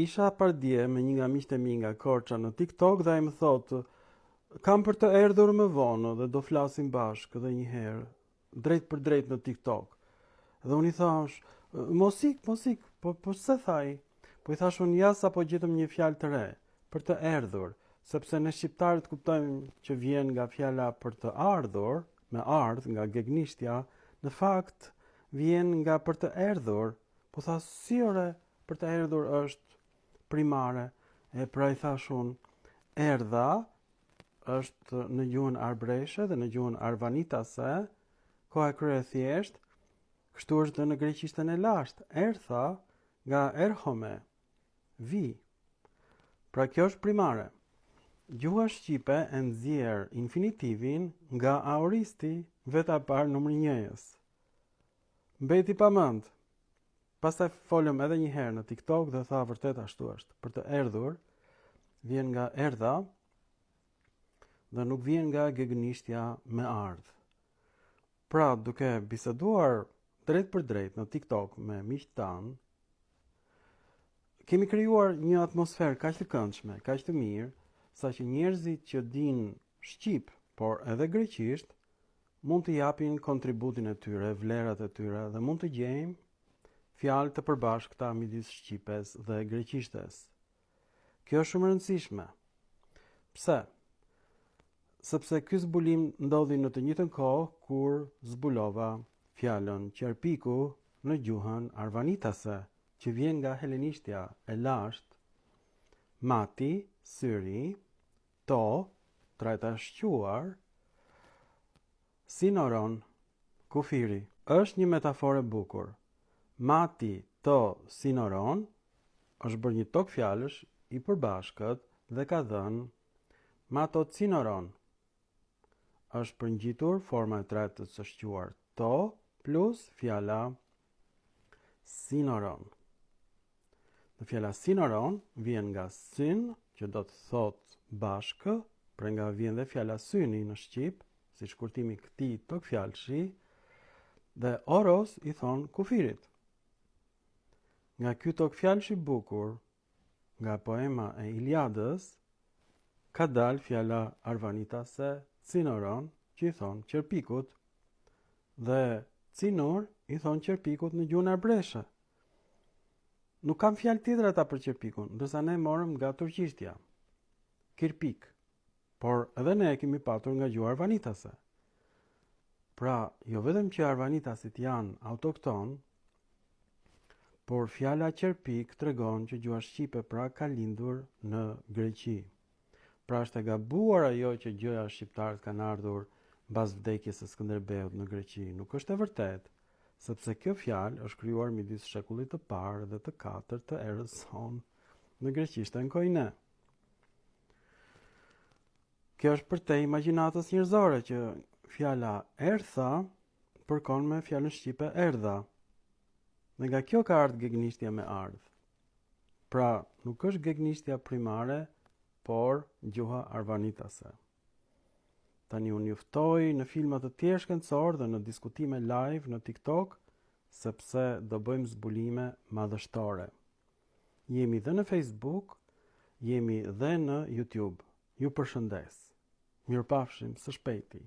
Isha pardje me një nga miqtë e mi nga Korça në TikTok dhe ai më thotë, kam për të erdhur më vonë dhe do flasim bashkë edhe një herë, drejt për drejt në TikTok. Dhe unë i thash, mos ik, po se thaj? Po i thash unë ja sapo gjetëm një fjalë të re, për të erdhur, sepse ne shqiptarët kuptojmë që vjen nga fjala për të ardhur, me ardh nga gegnishtja, në fakt vjen nga për të erdhur. Po tha, si ore, për të erdhur është primare. E pra i thash unë, erdha është në gjuhën arbreshe dhe në gjuhën arvanitase, koha e krye thjesht, kështu është dhe në greqishtën e lashtë, ertha nga erhome, vi. Pra kjo është primare. Gjuha shqipe e nxjerr infinitivin nga aoristi, veta parë numri 1-s. Mbeti pa mend. Pastaj folëm edhe një herë në TikTok dhe tha vërtet ashtu është. Për të erdhur vjen nga erdha dhe nuk vjen nga gegnishtja me ardh. Pra, duke biseduar drejt për drejt në TikTok me miqtë tanë, kemi krijuar një atmosferë kaq të këndshme, kaq të mirë, saqë njerëzit që dinë shqip, por edhe greqisht, mund të japin kontributin e tyre, vlerat e tyre dhe mund të gjejmë fjalë të përbashkëta midis shqipes dhe greqishtes. Kjo është shumë e rëndësishme. Pse? Sepse ky zbulim ndodhi në të njëjtën kohë kur zbulova fjalën qerpiku në gjuhën arvanitase, që vjen nga helenishtja e lashtë, mati, syri, to, trajta shquar, sinoron, kufiri. Është një metaforë e bukur. Mati, to, sinoron, është bërë një tok fjalësh i përbashkët dhe ka dhënë mato sinoron. Është përngjitur forma e trajtës së shquar to plus fjala sinoron. Dhe fjala sinoron vjen nga syn, që do të thotë bashkë, pra nga vjen dhe fjala syni në shqip, si shkurtimi këtij tok fjalëshi, dhe oros i thon kufirit. Nga ky tok fjalësh i bukur, nga poema e Iliadës, ka dalë fjala arvanitase cinoron, që i thon qerpikut, dhe cinur i thon qerpikut në gjuhën arbreshe. Nuk kam fjalë tjetër ata për qerpikun, ndërsa ne morëm nga turqishtja, kirpik, por edhe ne e kemi patur nga gjuha arvanitase. Pra, jo vetëm që arvanitasit janë autokton, por fjala qerpik tregon që gjuha shqipe pra ka lindur në Greqi. Pra është e gabuar ajo që gjëja shqiptarët kanë ardhur mbas vdekjes së Skënderbeut në Greqi. Nuk është e vërtetë, sepse kjo fjalë është krijuar midis shekullit të parë dhe të katërt të erës sonë në greqishtën koine. Kjo është për te imagjinatës njerëzore që fjala ertha përkon me fjalën shqipe erdha. Dhe nga kjo ka ardhur gegnishtja me ardh. Pra, nuk është gegnishtja primare, por gjuha arvanitase. Tani unë ju ftoj në filma të tjerë shkencor dhe në diskutime live në TikTok, sepse do bëjmë zbulime madhështore. Jemi dhe në Facebook, jemi dhe në YouTube. Ju përshëndes. Mirupafshim së shpejti.